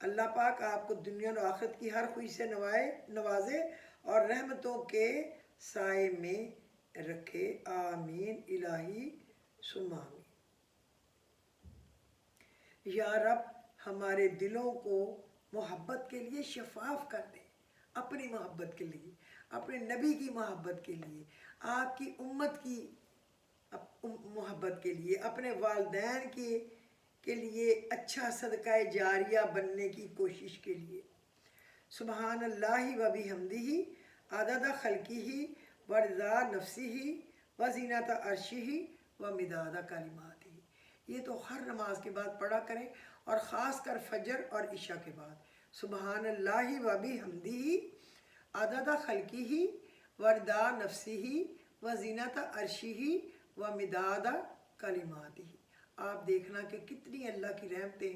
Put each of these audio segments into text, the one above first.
اللہ پاک آپ کو دنیا و آخرت کی ہر خوشی سے نوازے اور رحمتوں کے سائے میں رکھے، آمین الہی ثم آمین۔ یا رب ہمارے دلوں کو محبت کے لیے شفاف کر دے، اپنی محبت کے لیے، اپنے نبی کی محبت کے لیے، آپ کی امت کی محبت کے لیے، اپنے والدین کے لیے اچھا صدقہ جاریہ بننے کی کوشش کے لیے۔ سبحان اللہ و بحمدہ عدد خلقہ و رضا نفسہ و زینت عرشہ و مداد کلماتہ۔ یہ تو ہر نماز کے بعد پڑھا کریں، اور خاص کر فجر اور عشاء کے بعد۔ سبحان اللہ و بحمدہ عدد خلقہ و رضا نفسہ و زینت عرشہ و مداد کلماتہ۔ آپ دیکھنا کہ کتنی اللہ کی رحمتیں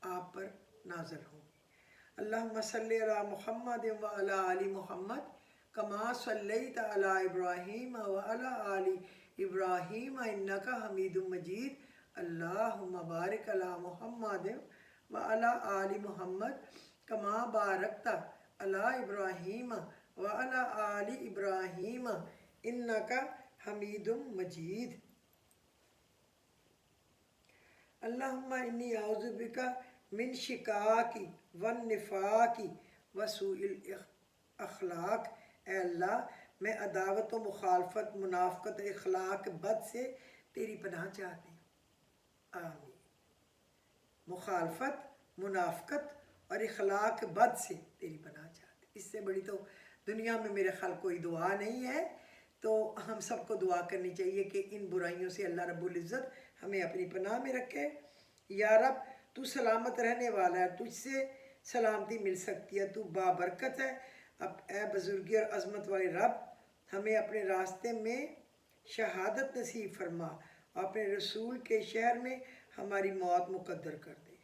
آپ پر نازل ہوں گی۔ اللہم صلی علی محمد و علی آل محمد کما صلیت علی ابراہیم و علی آل ابراہیم انکا حمید مجید۔ اللہم بارک علی محمد و علی آل محمد کما بارکت علی ابراہیم و علی آل ابراہیم انکا حمید مجید۔ اللہم انی اعوذ بک من شقاق والنفاق وسوء الاخلاق۔ اے اللہ میں عداوت و مخالفت، منافقت، اخلاق بد سے تیری پناہ چاہتی ہوں، آمین۔ مخالفت، منافقت اور اخلاق بد سے تیری پناہ چاہتی ہوں۔ اس سے بڑی تو دنیا میں میرے خیال کوئی دعا نہیں ہے۔ تو ہم سب کو دعا کرنی چاہیے کہ ان برائیوں سے اللہ رب العزت ہمیں اپنی پناہ میں رکھے۔ یا رب تو سلامت رہنے والا ہے، تجھ سے سلامتی مل سکتی ہے، تو بابرکت ہے۔ اب اے بزرگی اور عظمت والے رب ہمیں اپنے راستے میں شہادت نصیب فرما، اور اپنے رسول کے شہر میں ہماری موت مقدر کر دے۔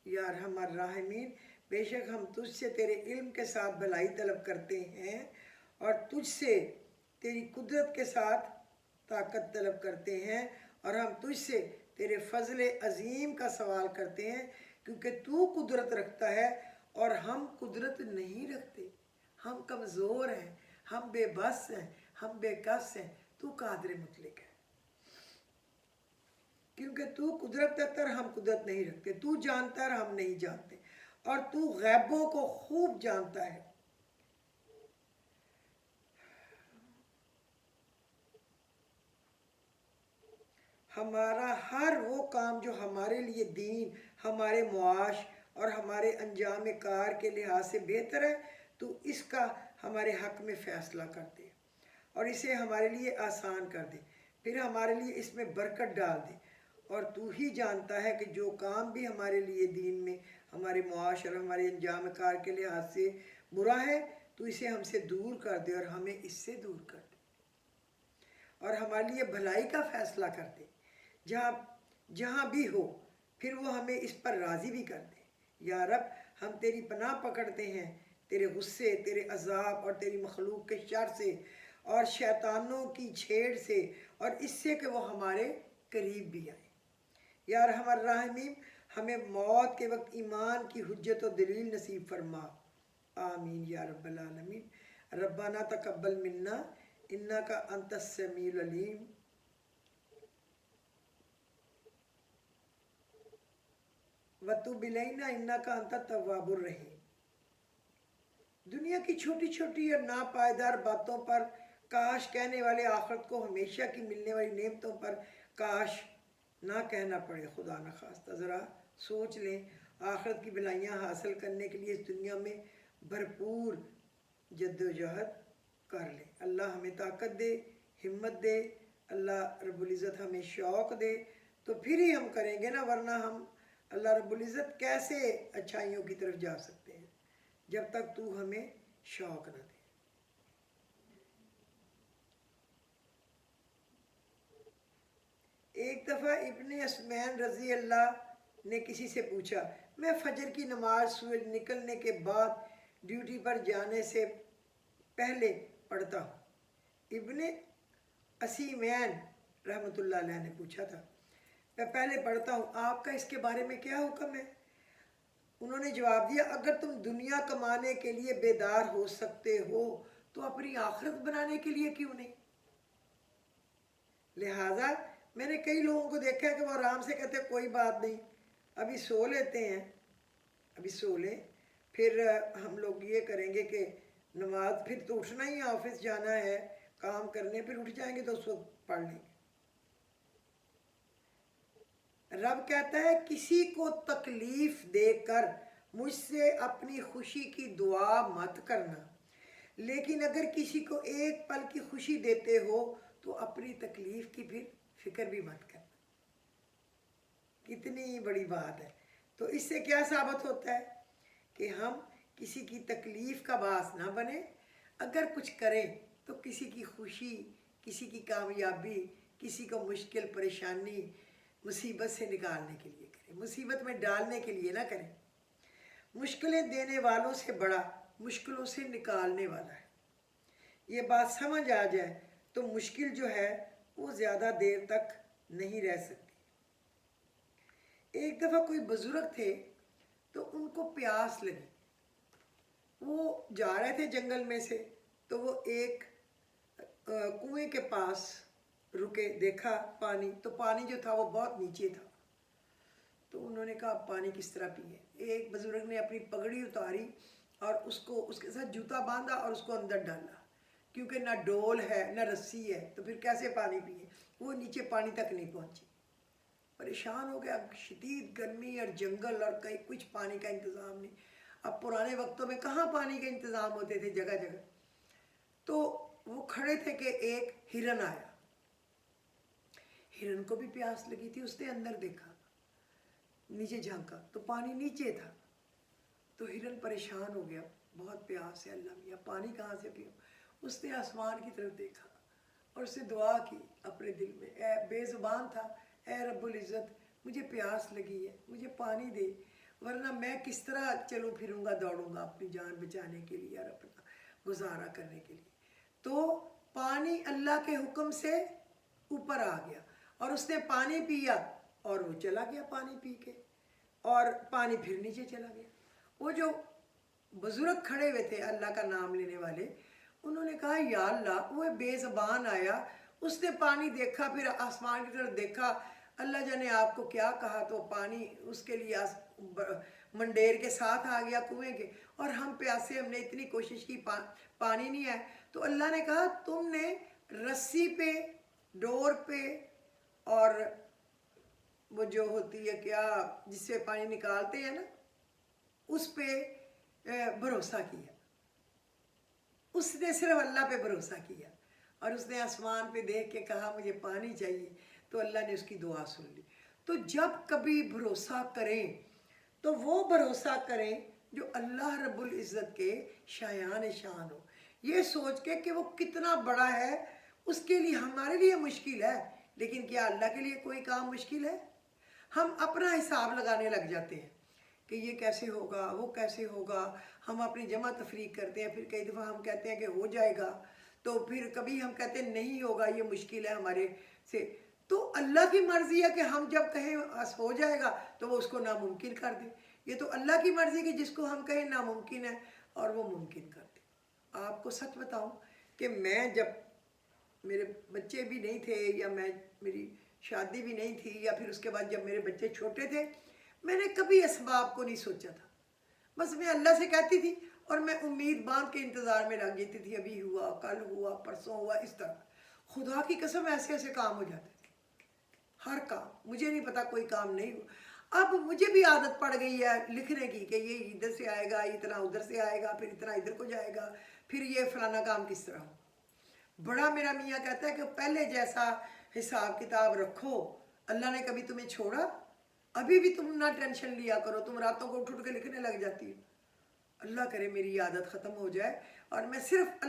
یا ارحم الراحمین، بے شک ہم تجھ سے تیرے علم کے ساتھ بھلائی طلب کرتے ہیں، اور تجھ سے تیری قدرت کے ساتھ طاقت طلب کرتے ہیں، اور ہم تجھ سے تیرے فضل عظیم کا سوال کرتے ہیں، کیونکہ تو قدرت رکھتا ہے اور ہم قدرت نہیں رکھتے۔ ہم کمزور ہیں، ہم بے بس ہیں، ہم بے کس ہیں، تو قادر مطلق ہے۔ کیونکہ تو قدرت رکھتا ہے اور ہم قدرت نہیں رکھتے، تو جانتا ہے اور ہم نہیں جانتے، اور تو غیبوں کو خوب جانتا ہے۔ ہمارا ہر وہ کام جو ہمارے لیے دین، ہمارے معاش اور ہمارے انجام کار کے لحاظ سے بہتر ہے، تو اس کا ہمارے حق میں فیصلہ کر دے اور اسے ہمارے لیے آسان کر دے، پھر ہمارے لیے اس میں برکت ڈال دے۔ اور تو ہی جانتا ہے کہ جو کام بھی ہمارے لیے دین میں، ہمارے معاش اور ہمارے انجام کار کے لحاظ سے برا ہے، تو اسے ہم سے دور کر دے اور ہمیں اس سے دور کر دے، اور ہمارے لیے بھلائی کا فیصلہ کر دے جہاں بھی ہو، پھر وہ ہمیں اس پر راضی بھی کر دے۔ یا رب ہم تیری پناہ پکڑتے ہیں تیرے غصے، تیرے عذاب اور تیری مخلوق کے شر سے اور شیطانوں کی چھیڑ سے، اور اس سے کہ وہ ہمارے قریب بھی آئے۔ یا ارحم الراحمین ہمیں موت کے وقت ایمان کی حجت و دلیل نصیب فرما، آمین یا رب العالمین۔ ربنا تقبل منا انکا انت السمیع العلیم وتب الینا انکا انت التواب الرحیم۔ دنیا کی چھوٹی چھوٹی اور ناپائیدار باتوں پر کاش کہنے والے آخرت کو ہمیشہ کی ملنے والی نعمتوں پر کاش نہ کہنا پڑے، خدا نخواستہ۔ ذرا سوچ لیں، آخرت کی بھلائیاں حاصل کرنے کے لیے اس دنیا میں بھرپور جد و جہد کر لیں۔ اللہ ہمیں طاقت دے، ہمت دے، اللہ رب العزت ہمیں شوق دے، تو پھر ہی ہم کریں گے نا، ورنہ ہم اللہ رب العزت کیسے اچھائیوں کی طرف جا سکتے ہیں جب تک تو ہمیں شوق نہ دے۔ ایک دفعہ ابن اسمین رضی اللہ نے کسی سے پوچھا، میں فجر کی نماز سورج نکلنے کے بعد ڈیوٹی پر جانے سے پہلے پڑھتا ہوں۔ ابن اسیمین رحمۃ اللہ علیہ نے پوچھا تھا، میں پہلے پڑھتا ہوں، آپ کا اس کے بارے میں کیا حکم ہے؟ انہوں نے جواب دیا اگر تم دنیا کمانے کے لیے بیدار ہو سکتے ہو تو اپنی آخرت بنانے کے لیے کیوں نہیں؟ لہٰذا میں نے کئی لوگوں کو دیکھا ہے کہ وہ آرام سے کہتے ہیں کوئی بات نہیں، ابھی سو لیتے ہیں، ابھی سو لیں، پھر ہم لوگ یہ کریں گے کہ نماز پھر تو اٹھنا ہی ہے، آفس جانا ہے کام کرنے، پھر اٹھ جائیں گے تو اس وقت پڑھ لیں گے۔ رب کہتا ہے کسی کو تکلیف دے کر مجھ سے اپنی خوشی کی دعا مت کرنا، لیکن اگر کسی کو ایک پل کی خوشی دیتے ہو تو اپنی تکلیف کی پھر فکر بھی مت کرنا۔ کتنی بڑی بات ہے۔ تو اس سے کیا ثابت ہوتا ہے کہ ہم کسی کی تکلیف کا باعث نہ بنیں، اگر کچھ کریں تو کسی کی خوشی، کسی کی کامیابی، کسی کو مشکل پریشانی مصیبت سے نکالنے کے لیے کریں، مصیبت میں ڈالنے کے لیے نہ کریں۔ مشکلیں دینے والوں سے بڑا مشکلوں سے نکالنے والا ہے۔ یہ بات سمجھ آ جائے تو مشکل جو ہے وہ زیادہ دیر تک نہیں رہ سکتی۔ ایک دفعہ کوئی بزرگ تھے تو ان کو پیاس لگی، وہ جا رہے تھے جنگل میں سے، تو وہ ایک کنویں کے پاس رکے، دیکھا پانی، تو پانی جو تھا وہ بہت نیچے تھا، تو انہوں نے کہا پانی کس طرح پیے۔ ایک بزرگ نے اپنی پگڑی اتاری اور اس کے ساتھ جوتا باندھا اور اس کو اندر ڈالا، کیونکہ نہ ڈول ہے نہ رسی ہے، تو پھر کیسے پانی پیے؟ وہ نیچے پانی تک نہیں پہنچی، پریشان ہو گیا، شدید گرمی اور جنگل اور کہیں کچھ پانی کا انتظام نہیں۔ اب پرانے وقتوں میں کہاں پانی کے انتظام ہوتے تھے جگہ جگہ، تو وہ کھڑے تھے کہ ایک ہرن آیا، ہرن کو بھی پیاس لگی تھی، اس نے اندر دیکھا، نیچے جھانکا تو پانی نیچے تھا، تو ہرن پریشان ہو گیا، بہت پیاس ہے، اللہ میاں پانی کہاں سے پیوں؟ اس نے آسمان کی طرف دیکھا اور اسے دعا کی اپنے دل میں، اے بے زبان تھا، اے رب العزت مجھے پیاس لگی ہے، مجھے پانی دے، ورنہ میں کس طرح چلوں پھروں گا، دوڑوں گا اپنی جان بچانے کے لیے اور اپنا گزارا کرنے کے لیے۔ تو پانی اللہ کے حکم سے اوپر آ گیا اور اس نے پانی پیا اور وہ چلا گیا پانی پی کے، اور پانی پھر نیچے چلا گیا۔ وہ جو بزرگ کھڑے ہوئے تھے اللہ کا نام لینے والے، انہوں نے کہا یا اللہ، وہ بے زبان آیا، اس نے پانی دیکھا، پھر آسمان کی طرف دیکھا، اللہ جانے آپ کو کیا کہا، تو پانی اس کے لیے منڈیر کے ساتھ آ گیا کنویں کے، اور ہم پیاسے، ہم نے اتنی کوشش کی پانی نہیں آیا۔ تو اللہ نے کہا تم نے رسی پہ، ڈور پہ، اور وہ جو ہوتی ہے کیا جس سے پانی نکالتے ہیں نا، اس پہ بھروسہ کیا، اس نے صرف اللہ پہ بھروسہ کیا، اور اس نے آسمان پہ دیکھ کے کہا مجھے پانی چاہیے، تو اللہ نے اس کی دعا سن لی۔ تو جب کبھی بھروسہ کریں تو وہ بھروسہ کریں جو اللہ رب العزت کے شایان شان ہو، یہ سوچ کے کہ وہ کتنا بڑا ہے، اس کے لیے ہمارے لیے مشکل ہے، لیکن کیا اللہ کے لیے کوئی کام مشکل ہے؟ ہم اپنا حساب لگانے لگ جاتے ہیں کہ یہ کیسے ہوگا، وہ کیسے ہوگا، ہم اپنی جمع تفریق کرتے ہیں، پھر کئی دفعہ ہم کہتے ہیں کہ ہو جائے گا، تو پھر کبھی ہم کہتے ہیں نہیں ہوگا، یہ مشکل ہے ہمارے سے۔ تو اللہ کی مرضی ہے کہ ہم جب کہیں ہو جائے گا تو وہ اس کو ناممکن کر دے، یہ تو اللہ کی مرضی کہ جس کو ہم کہیں ناممکن ہے اور وہ ممکن کر دے۔ آپ کو سچ بتاؤں کہ میں جب میرے بچے بھی نہیں تھے، یا میری شادی بھی نہیں تھی، یا پھر اس کے بعد جب میرے بچے چھوٹے تھے، میں نے کبھی اسباب کو نہیں سوچا تھا، بس میں اللہ سے کہتی تھی اور میں امید باندھ کے انتظار میں لگ جاتی تھی، ابھی ہوا، کل ہوا، پرسوں ہوا، اس طرح۔ خدا کی قسم ایسے ایسے کام ہو جاتے تھے، ہر کام، مجھے نہیں پتا کوئی کام نہیں ہوا۔ اب مجھے بھی عادت پڑ گئی ہے لکھنے کی کہ یہ ادھر سے آئے گا، اتنا ادھر سے آئے گا، پھر اتنا ادھر کو جائے گا، پھر یہ فلانا کام کس طرح ہو۔ بڑا میرا میاں کہتا ہے کہ پہلے جیسا حساب کتاب رکھو، اللہ نے کبھی تمہیں چھوڑا؟ ابھی بھی تم نہ ٹینشن لیا کرو، تم راتوں کو اٹھ کے لکھنے لگ جاتی ہو۔ اللہ کرے میری عادت ختم ہو جائے اور میں صرف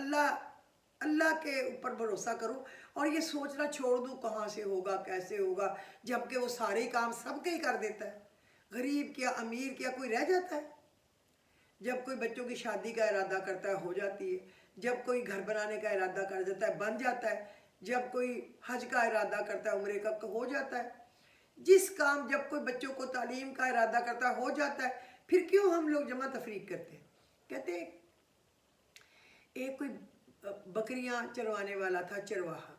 اللہ کے اوپر بھروسہ کروں، اور یہ سوچنا چھوڑ دوں کہاں سے ہوگا، کیسے ہوگا، جبکہ وہ سارے کام سب کے ہی کر دیتا ہے۔ غریب کیا، امیر کیا، کوئی رہ جاتا ہے؟ جب کوئی بچوں کی شادی کا ارادہ کرتا ہے ہو جاتی ہے، جب کوئی گھر بنانے کا ارادہ کر دیتا ہے بن جاتا ہے، جب کوئی حج کا ارادہ کرتا ہے عمرے کا ہو جاتا ہے، جس کام، جب کوئی بچوں کو تعلیم کا ارادہ کرتا ہے ہو جاتا ہے، پھر کیوں ہم لوگ جمع تفریق کرتے ہیں؟ کہتے ہیں ایک کوئی بکریاں چروانے والا تھا، چرواہا،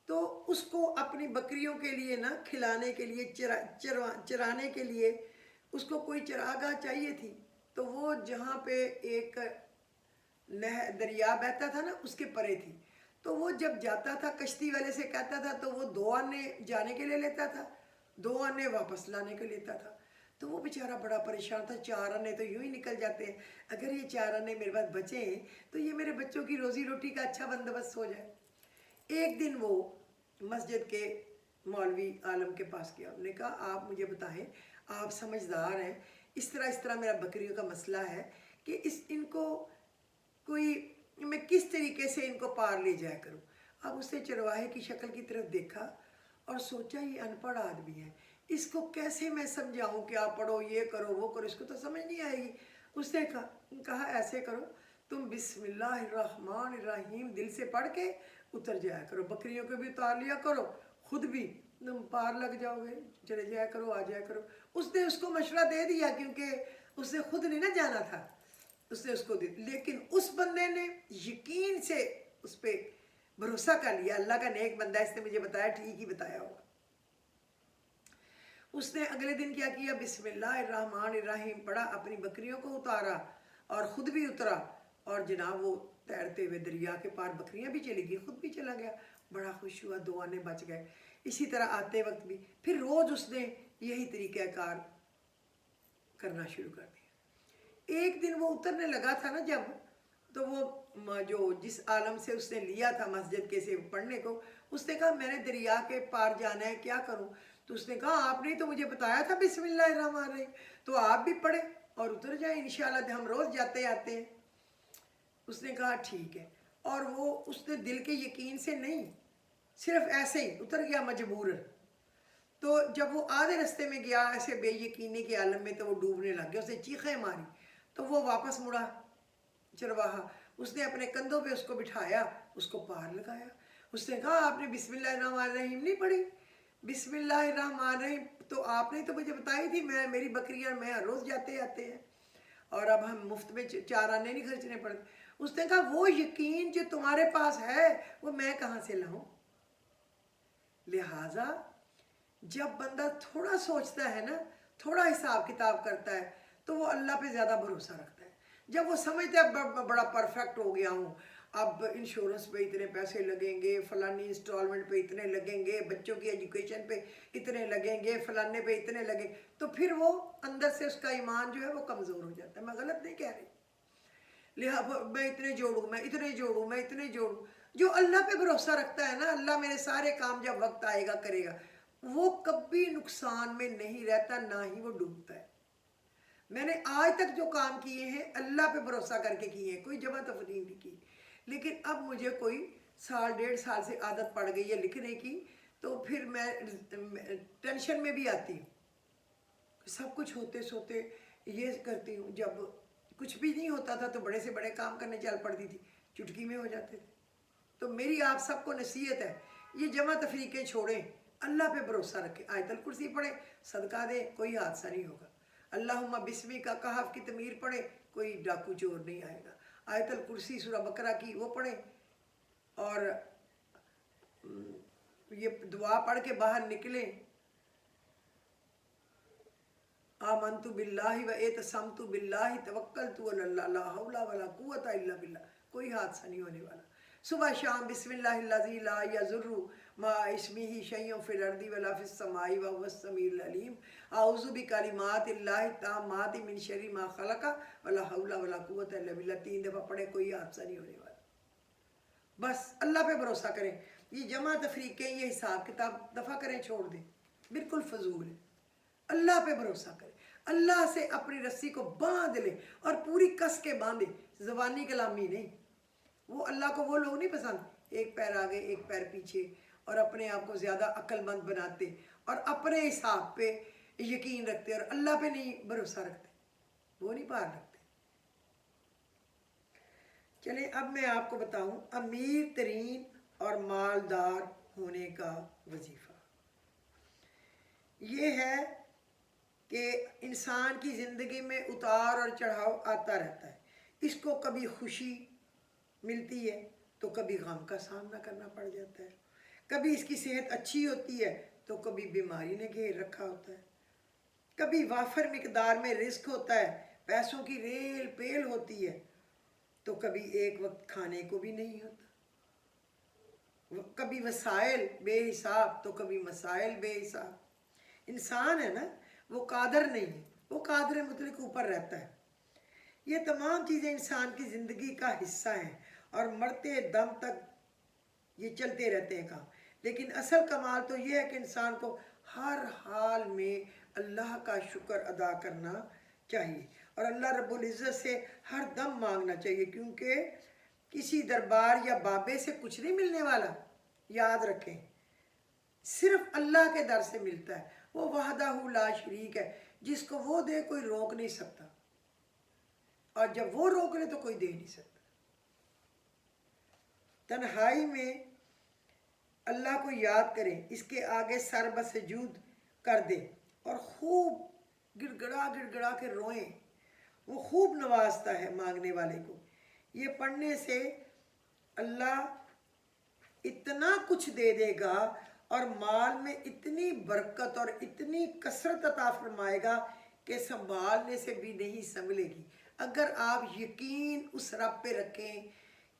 تو اس کو اپنی بکریوں کے لیے نا کھلانے کے لیے چرانے کے لیے اس کو کوئی چراگاہ چاہیے تھی. تو وہ جہاں پہ ایک دریا بہتا تھا نا اس کے پرے تھی. تو وہ جب جاتا تھا کشتی والے سے کہتا تھا تو وہ 2 آنے جانے کے لیے لیتا تھا، 2 آنے واپس لانے کے لیتا تھا. تو وہ بیچارہ بڑا پریشان تھا، 4 آنے تو یوں ہی نکل جاتے ہیں، اگر یہ 4 آنے میرے پاس بچے ہیں تو یہ میرے بچوں کی روزی روٹی کا اچھا بندوبست ہو جائے. ایک دن وہ مسجد کے مولوی عالم کے پاس گیا. انہوں نے کہا آپ مجھے بتائیں، آپ سمجھدار ہیں، اس طرح میرا بکریوں کا مسئلہ ہے کہ ان کو کوئی میں کس طریقے سے ان کو پار لے جایا کروں. اب اس نے چرواہے کی شکل کی طرف دیکھا اور سوچا یہ ان پڑھ آدمی ہے، اس کو کیسے میں سمجھاؤں کہ آپ پڑھو، یہ کرو وہ کرو، اس کو تو سمجھ نہیں آئے گی. اس نے کہا ایسے کرو، تم بسم اللہ الرحمن الرحیم دل سے پڑھ کے اتر جایا کرو، بکریوں کو بھی اتار لیا کرو، خود بھی تم پار لگ جاؤ گے، چلے جایا کرو، آ جایا کرو. اس نے اس کو مشورہ دے دیا کیونکہ اس نے خود نہیں نہ جانا تھا، اس نے اس کو دے. لیکن اس بندے نے یقین سے اس پہ بھروسہ کر لیا، اللہ کا نیک بندہ، اس نے مجھے بتایا، ٹھیک ہی بتایا ہوگا. اس نے اگلے دن کیا کیا، بسم اللہ الرحمن الرحیم پڑھا، اپنی بکریوں کو اتارا اور خود بھی اترا، اور جناب وہ تیرتے ہوئے دریا کے پار بکریاں بھی چلی گئی، خود بھی چلا گیا. بڑا خوش ہوا، 2 آنے بچ گئے. اسی طرح آتے وقت بھی پھر روز اس نے یہی طریقہ کار کرنا شروع کر دیا. ایک دن وہ اترنے لگا تھا نا جب، تو وہ جو جس عالم سے اس نے لیا تھا مسجد کے سے پڑھنے کو، اس نے کہا میں نے دریا کے پار جانا ہے، کیا کروں؟ تو اس نے کہا آپ نے تو مجھے بتایا تھا بسم اللہ الرحمن الرحیم، تو آپ بھی پڑھیں اور اتر جائیں، انشاءاللہ ہم روز جاتے آتے ہیں. اس نے کہا ٹھیک ہے. اور وہ اس نے دل کے یقین سے نہیں، صرف ایسے ہی اتر گیا مجبور. تو جب وہ آدھے رستے میں گیا ایسے بے یقینی کے عالم میں، تو وہ ڈوبنے لگ گیا، اس نے چیخیں ماری. تو وہ واپس مڑا چرواہا، اس نے اپنے کندھوں پہ اس کو بٹھایا، اس کو پار لگایا. اس نے کہا آپ نے بسم اللہ الرحمن الرحیم نہیں پڑھی؟ بسم اللہ الرحمن الرحیم تو آپ نے تو مجھے بتائی تھی، میری بکریاں میں ہر روز جاتے آتے ہیں، اور اب ہم مفت میں 4 آنے نہیں خرچنے پڑتے. اس نے کہا وہ یقین جو تمہارے پاس ہے وہ میں کہاں سے لاؤں؟ لہٰذا جب بندہ تھوڑا سوچتا ہے نا، تھوڑا حساب کتاب کرتا ہے، تو وہ اللہ پہ زیادہ بھروسہ رکھتا ہے. جب وہ سمجھتا ہے بڑا پرفیکٹ ہو گیا ہوں، اب انشورنس پہ اتنے پیسے لگیں گے، فلانی انسٹالمنٹ پہ اتنے لگیں گے، بچوں کی ایجوکیشن پہ اتنے لگیں گے، فلانے پہ اتنے لگیں، تو پھر وہ اندر سے اس کا ایمان جو ہے وہ کمزور ہو جاتا ہے. میں غلط نہیں کہہ رہی، لہٰذا میں اتنے جوڑوں، میں اتنے جوڑوں، میں اتنے جوڑوں. جو اللہ پہ بھروسہ رکھتا ہے نا، اللہ میرے سارے کام جب وقت آئے گا کرے گا، وہ کبھی نقصان میں نہیں رہتا، نہ ہی وہ ڈوبتا ہے. میں نے آج تک جو کام کیے ہیں اللہ پہ بھروسہ کر کے کیے ہیں، کوئی جمع تفریق نہیں کی. لیکن اب مجھے کوئی 1.5 سال سے عادت پڑ گئی ہے لکھنے کی، تو پھر میں ٹینشن میں بھی آتی ہوں. سب کچھ ہوتے سوتے یہ کرتی ہوں، جب کچھ بھی نہیں ہوتا تھا تو بڑے سے بڑے کام کرنے چل پڑتی تھی، چٹکی میں ہو جاتے تھے. تو میری آپ سب کو نصیحت ہے، یہ جمع تفریقیں چھوڑیں، اللہ پہ بھروسہ رکھیں، آیت الکرسی پڑھیں، صدقہ دیں، کوئی حادثہ نہیں ہوگا. اللہم بسمی کا کہف کی تعمیر پڑھیں، کوئی ڈاکو چور نہیں آئے گا. آیت الکرسی سورہ بقرہ کی وہ پڑھیں، اور یہ دعا پڑھ کے باہر نکلیں، آمنت باللہ و اعتصمت باللہ توکلت علی اللہ لا حول ولا قوت الا باللہ، کوئی حادثہ نہیں ہونے والا. صبح شام بسم اللہ الذی لا یضر مع اسمہ شیء فی الارض ولا فی السماء وهو السمیع العلیم، اعوذ بکلمات اللہ التامات من شر ما خلق ولا حول ولا قوت الا باللہ. 3 دفعہ پڑھے، کوئی حادثہ نہیں ہونے والا. بس اللہ پہ بھروسہ کریں. یہ جمع تفریقیں، یہ حساب کتاب دفع کریں، چھوڑ دیں، بالکل فضول ہے. اللہ پہ بھروسہ کریں، اللہ سے اپنی رسی کو باندھ لیں اور پوری کس کے باندھیں، زبانی کلامی نہیں. وہ اللہ کو وہ لوگ نہیں پسند، ایک پیر آگے ایک پیر پیچھے، اور اپنے آپ کو زیادہ عقل مند بناتے اور اپنے حساب پہ یقین رکھتے اور اللہ پہ نہیں بھروسہ رکھتے، وہ نہیں پار رکھتے. چلیں اب میں آپ کو بتاؤں امیر ترین اور مالدار ہونے کا وظیفہ. یہ ہے کہ انسان کی زندگی میں اتار اور چڑھاؤ آتا رہتا ہے. اس کو کبھی خوشی ملتی ہے تو کبھی غم کا سامنا کرنا پڑ جاتا ہے. کبھی اس کی صحت اچھی ہوتی ہے تو کبھی بیماری نے گھیر رکھا ہوتا ہے. کبھی وافر مقدار میں رزق ہوتا ہے، پیسوں کی ریل پیل ہوتی ہے، تو کبھی ایک وقت کھانے کو بھی نہیں ہوتا. کبھی وسائل بے حساب تو کبھی مسائل بے حساب. انسان ہے نا، وہ قادر نہیں ہے، وہ قادر مطلق اوپر رہتا ہے. یہ تمام چیزیں انسان کی زندگی کا حصہ ہیں اور مرتے دم تک یہ چلتے رہتے ہیں کام. لیکن اصل کمال تو یہ ہے کہ انسان کو ہر حال میں اللہ کا شکر ادا کرنا چاہیے اور اللہ رب العزت سے ہر دم مانگنا چاہیے، کیونکہ کسی دربار یا بابے سے کچھ نہیں ملنے والا. یاد رکھیں، صرف اللہ کے در سے ملتا ہے. وہ وحدہ لا شریک ہے، جس کو وہ دے کوئی روک نہیں سکتا، اور جب وہ روک لے تو کوئی دے نہیں سکتا. تنہائی میں اللہ کو یاد کریں، اس کے آگے سر بسجود کر دیں اور خوب گڑ گڑا کے روئیں. وہ خوب نوازتا ہے مانگنے والے کو. یہ پڑھنے سے اللہ اتنا کچھ دے دے گا اور مال میں اتنی برکت اور اتنی کثرت عطا فرمائے گا کہ سنبھالنے سے بھی نہیں سنبھلے گی. اگر آپ یقین اس رب پہ رکھیں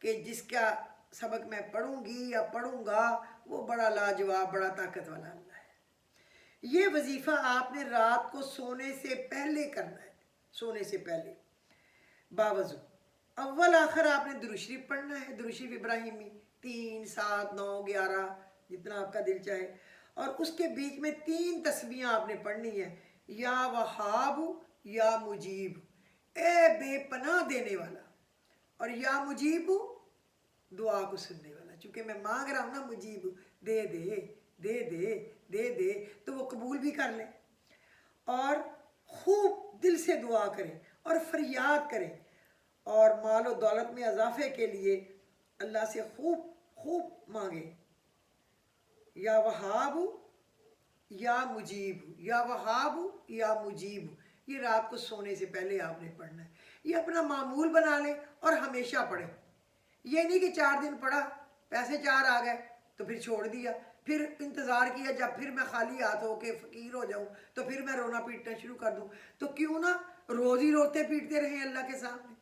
کہ جس کا سبق میں پڑھوں گی یا پڑھوں گا وہ بڑا لاجواب، بڑا طاقت والا اللہ ہے. یہ وظیفہ آپ نے رات کو سونے سے پہلے کرنا ہے. سونے سے پہلے باوضو اول آخر آپ نے درود شریف پڑھنا ہے، درود شریف ابراہیمی 3 7 9 11 جتنا آپ کا دل چاہے. اور اس کے بیچ میں 3 تسبیحاں آپ نے پڑھنی ہیں. یا وہاب، یا مجیب، اے بے پناہ دینے والا، اور یا مجیب دعا کو سننے والا. چونکہ میں مانگ رہا ہوں نا، مجیب دے دے دے دے دے دے تو وہ قبول بھی کر لیں. اور خوب دل سے دعا کریں اور فریاد کریں، اور مال و دولت میں اضافے کے لیے اللہ سے خوب خوب مانگیں. یا وہاب، یا مجیب، یا وہاب، یا مجیب. یہ رات کو سونے سے پہلے آپ نے پڑھنا ہے. یہ اپنا معمول بنا لیں اور ہمیشہ پڑھیں. یہ نہیں کہ 4 دن پڑھا، پیسے 4 آ گئے تو پھر چھوڑ دیا، پھر انتظار کیا جب پھر میں خالی ہاتھ ہو کے فقیر ہو جاؤں تو پھر میں رونا پیٹنا شروع کر دوں. تو کیوں نہ روز ہی روتے پیٹتے رہیں اللہ کے سامنے،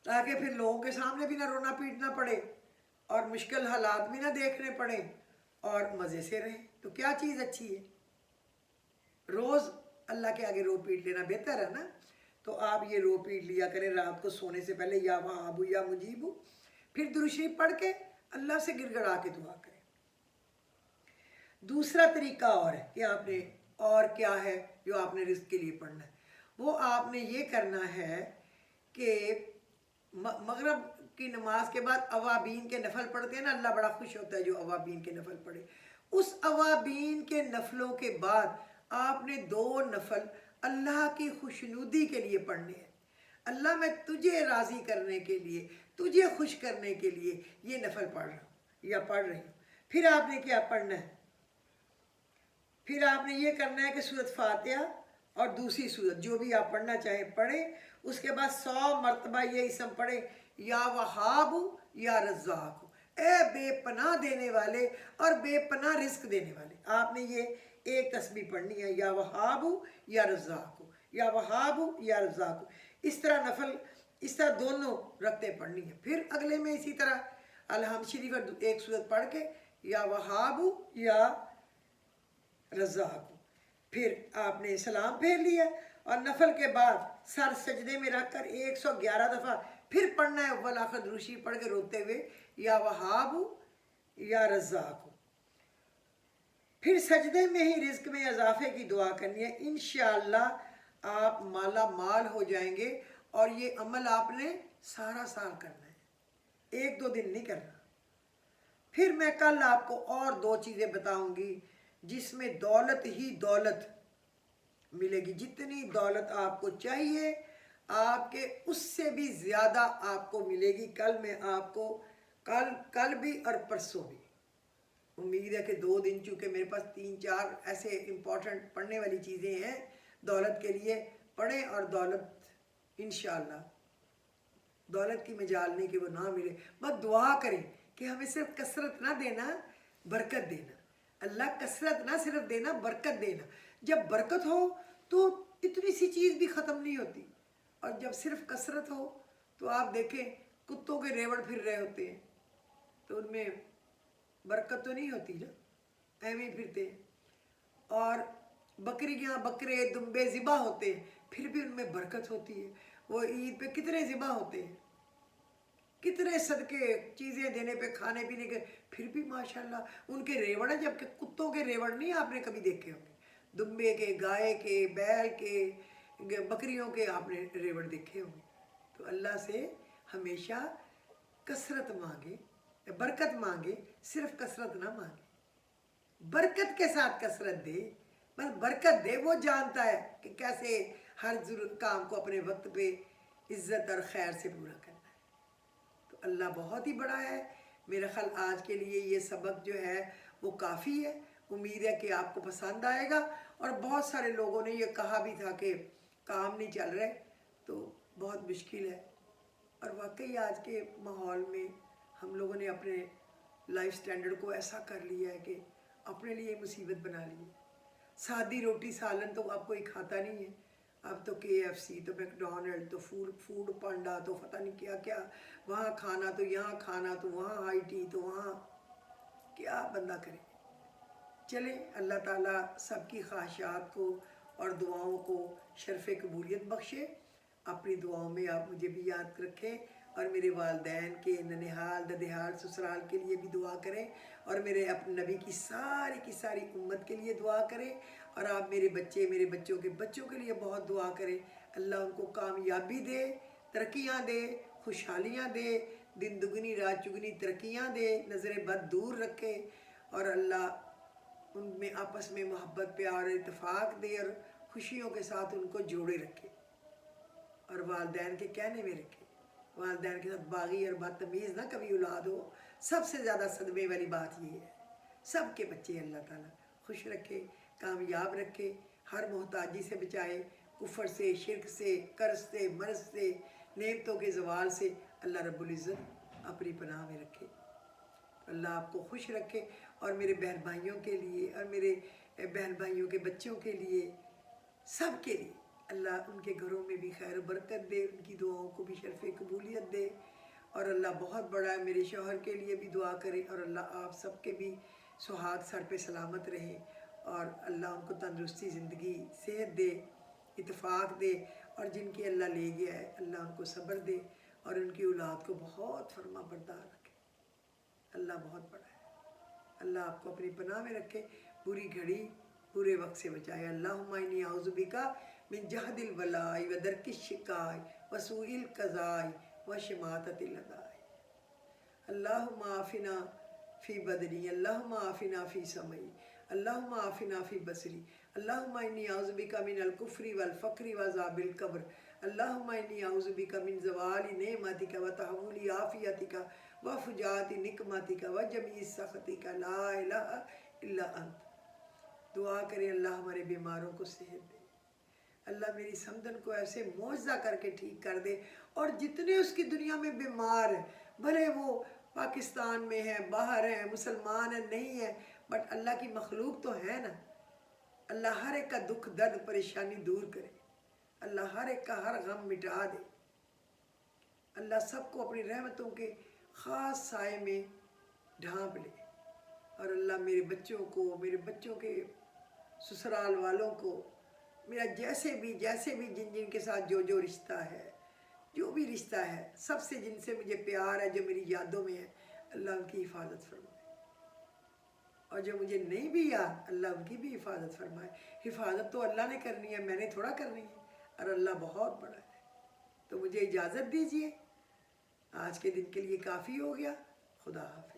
تاکہ پھر لوگوں کے سامنے بھی نہ رونا پیٹنا پڑے اور مشکل حالات بھی نہ دیکھنے پڑیں اور مزے سے رہیں. تو کیا چیز اچھی ہے؟ روز اللہ کے آگے رو پیٹ لینا بہتر ہے نا. تو آپ یہ رو پیٹ لیا کریں رات کو سونے سے پہلے، یا وہاب یا مجیب. پھر درود شریف پڑھ کے اللہ سے گڑ گڑا کے دعا کریں. دوسرا طریقہ اور ہے کہ آپ نے، اور کیا ہے جو آپ نے رزق کے لیے پڑھنا ہے، وہ آپ نے یہ کرنا ہے کہ مغرب کی نماز کے بعد اوابین کے نفل پڑھتے ہیں نا، اللہ بڑا خوش ہوتا ہے جو اوابین کے نفل پڑھے. اس اوابین کے نفلوں کے بعد آپ نے 2 نفل اللہ کی خوشنودی کے لیے پڑھنے ہیں. اللہ میں تجھے راضی کرنے کے لیے، تجھے خوش کرنے کے لیے یہ نفل پڑھ رہا ہوں یا پڑھ رہی ہوں. پھر آپ نے کیا پڑھنا ہے؟ پھر آپ نے یہ کرنا ہے کہ سورۃ فاتحہ اور دوسری سورت جو بھی آپ پڑھنا چاہیں پڑھیں. اس کے بعد 100 مرتبہ یہ اسم پڑھیں، یا وہاب یا رزاق، اے بے پناہ دینے والے اور بے پناہ رزق دینے والے. آپ نے یہ ایک تسبیح پڑھنی ہے، یا وہاب یا رزاق، یا وہاب یا رزاق. اس طرح نفل، اس طرح دونوں رکھتے پڑھنی ہے. پھر اگلے میں اسی طرح الحمد شریف اور ایک سورت پڑھ کے یا وہاب یا رزاق. پھر آپ نے سلام پھیر لیا اور نفل کے بعد سر سجدے میں رکھ کر 111 دفعہ پھر پڑھنا ہے اول آخر درود شریف پڑھ کے روتے ہوئے، یا وہاب یا رزاق. پھر سجدے میں ہی رزق میں اضافے کی دعا کرنی ہے. انشاءاللہ آپ مالا مال ہو جائیں گے. اور یہ عمل آپ نے سارا سال کرنا ہے، 1-2 دن نہیں کرنا. پھر میں کل آپ کو اور 2 چیزیں بتاؤں گی جس میں دولت ہی دولت ملے گی. جتنی دولت آپ کو چاہیے آپ کے اس سے بھی زیادہ آپ کو ملے گی. کل میں آپ کو کل بھی اور پرسوں بھی امید ہے کہ 2 دن چونکہ میرے پاس 3-4 ایسے امپورٹنٹ پڑھنے والی چیزیں ہیں دولت کے لیے، پڑھیں اور دولت انشاءاللہ دولت کی مجال نہیں کہ وہ نہ ملے، بس دعا کریں کہ ہمیں صرف کثرت نہ دینا، برکت دینا۔ اللہ کثرت نہ صرف دینا، برکت دینا۔ جب برکت ہو تو اتنی سی چیز بھی ختم نہیں ہوتی، اور جب صرف کثرت ہو تو آپ دیکھیں کتوں کے ریوڑ پھر رہے ہوتے ہیں تو ان میں برکت تو نہیں ہوتی نا، ایویں ہی پھرتے ہیں۔ اور بکریاں بکرے دمبے ذبح ہوتے ہیں پھر بھی ان میں برکت ہوتی ہے۔ وہ عید پہ کتنے ذبح ہوتے ہیں، کتنے صدقے چیزیں دینے پہ، کھانے پینے کے، پھر بھی ماشاءاللہ ان کے ریوڑ ہیں، جبکہ کتوں کے ریوڑ نہیں آپ نے کبھی دیکھے ہوں گے، دمبے کے، گائے کے، بیل کے، بکریوں کے آپ نے ریوڑ دیکھے ہوں گے۔ تو اللہ سے ہمیشہ کثرت مانگے، برکت مانگے، صرف کثرت نہ مانگے، برکت کے ساتھ کثرت دے، بس برکت دے۔ وہ جانتا ہے کہ کیسے ہر کام کو اپنے وقت پہ عزت اور خیر سے پورا کرنا ہے۔ تو اللہ بہت ہی بڑا ہے۔ میرا خیال آج کے لیے یہ سبق جو ہے وہ کافی ہے، امید ہے کہ آپ کو پسند آئے گا۔ اور بہت سارے لوگوں نے یہ کہا بھی تھا کہ کام نہیں چل رہے، تو بہت مشکل ہے، اور واقعی آج کے ماحول میں ہم لوگوں نے اپنے لائف سٹینڈرڈ کو ایسا کر لیا ہے کہ اپنے لیے مصیبت بنا لی ہے۔ سادی روٹی سالن تو اب کوئی کھاتا نہیں ہے، اب تو KFC، تو میک ڈونلڈ، تو فوڈ پانڈا، تو پتہ نہیں کیا کیا، وہاں کھانا تو یہاں کھانا، تو وہاں ہائی ٹی، تو وہاں کیا بندہ کرے۔ چلیں اللہ تعالیٰ سب کی خواہشات کو اور دعاؤں کو شرف قبولیت بخشے۔ اپنی دعاؤں میں آپ مجھے بھی یاد رکھیں، اور میرے والدین کے ننہال ددہال سسرال کے لیے بھی دعا کریں، اور میرے اپنے نبی کی ساری امت کے لیے دعا کریں، اور آپ میرے بچے، میرے بچوں کے بچوں کے لیے بہت دعا کریں۔ اللہ ان کو کامیابی دے، ترقیاں دے، خوشحالیاں دے، دن دگنی رات چگنی ترقیاں دے، نظر بد دور رکھے، اور اللہ ان میں آپس میں محبت پیار اتفاق دے، اور خوشیوں کے ساتھ ان کو جوڑے رکھے، اور والدین کے کہنے میں رکھے۔ والدین کے ساتھ باغی اور بدتمیز نہ کبھی اولاد ہو۔ سب سے زیادہ صدمے والی بات یہ ہے، سب کے بچے اللہ تعالیٰ خوش رکھے، کامیاب رکھے، ہر محتاجی سے بچائے، کفر سے، شرک سے، قرض سے، مرض سے، نعمتوں کے زوال سے اللہ رب العزت اپنی پناہ میں رکھے۔ اللہ آپ کو خوش رکھے، اور میرے بہن بھائیوں کے لیے، اور میرے بہن بھائیوں کے بچوں کے لیے، سب کے لیے اللہ ان کے گھروں میں بھی خیر و برکت دے، ان کی دعاؤں کو بھی شرف قبولیت دے۔ اور اللہ بہت بڑا ہے، میرے شوہر کے لیے بھی دعا کریں، اور اللہ آپ سب کے بھی سہاگ سر پہ سلامت رہیں، اور اللہ ان کو تندرستی، زندگی، صحت دے، اتفاق دے، اور جن کی اللہ لے گیا ہے اللہ ان کو صبر دے، اور ان کی اولاد کو بہت فرما بردار رکھے۔ اللہ بہت بڑا ہے۔ اللہ آپ کو اپنی پناہ میں رکھے، بری گھڑی برے وقت سے بچائے۔ اللہم انی اعوذ بکا من جہد البلاء و درک الشقاء و سوء القضاء و شماتۃ الاعداء۔ اللہم عافنا فی بدنی، اللہم عافنا فی سمعی، اللہم عافنا فی بصری، اللہم انی اعوذ بکا من الکفر والفقر وعذاب القبر، اللہم انی اعوذ بکا من زوال نعمتک و تحول عافیتک وفجاءت نقمتک وجمیع سخطک لا الہ الا انت۔ دعا کریں اللہ ہمارے بیماروں کو صحت دے، اللہ میری سمدن کو ایسے معجزہ کر کے ٹھیک کر دے، اور جتنے اس کی دنیا میں بیمار ہیں، بھلے وہ پاکستان میں ہیں، باہر ہیں، مسلمان ہیں، نہیں ہیں، بٹ اللہ کی مخلوق تو ہے نا، اللہ ہر ایک کا دکھ درد پریشانی دور کرے، اللہ ہر ایک کا ہر غم مٹا دے، اللہ سب کو اپنی رحمتوں کے خاص سائے میں ڈھانپ لے، اور اللہ میرے بچوں کو، میرے بچوں کے سسرال والوں کو، میرا جیسے بھی جن جن کے ساتھ جو رشتہ ہے، جو بھی رشتہ ہے، سب سے جن سے مجھے پیار ہے، جو میری یادوں میں ہے، اللہ ان کی حفاظت فرمائے، اور جو مجھے نہیں بھی یاد اللہ ان کی بھی حفاظت فرمائے۔ حفاظت تو اللہ نے کرنی ہے، میں نے تھوڑا کرنی ہے، اور اللہ بہت بڑا ہے۔ تو مجھے اجازت دیجیے، آج کے دن کے لیے کافی ہو گیا، خدا حافظ۔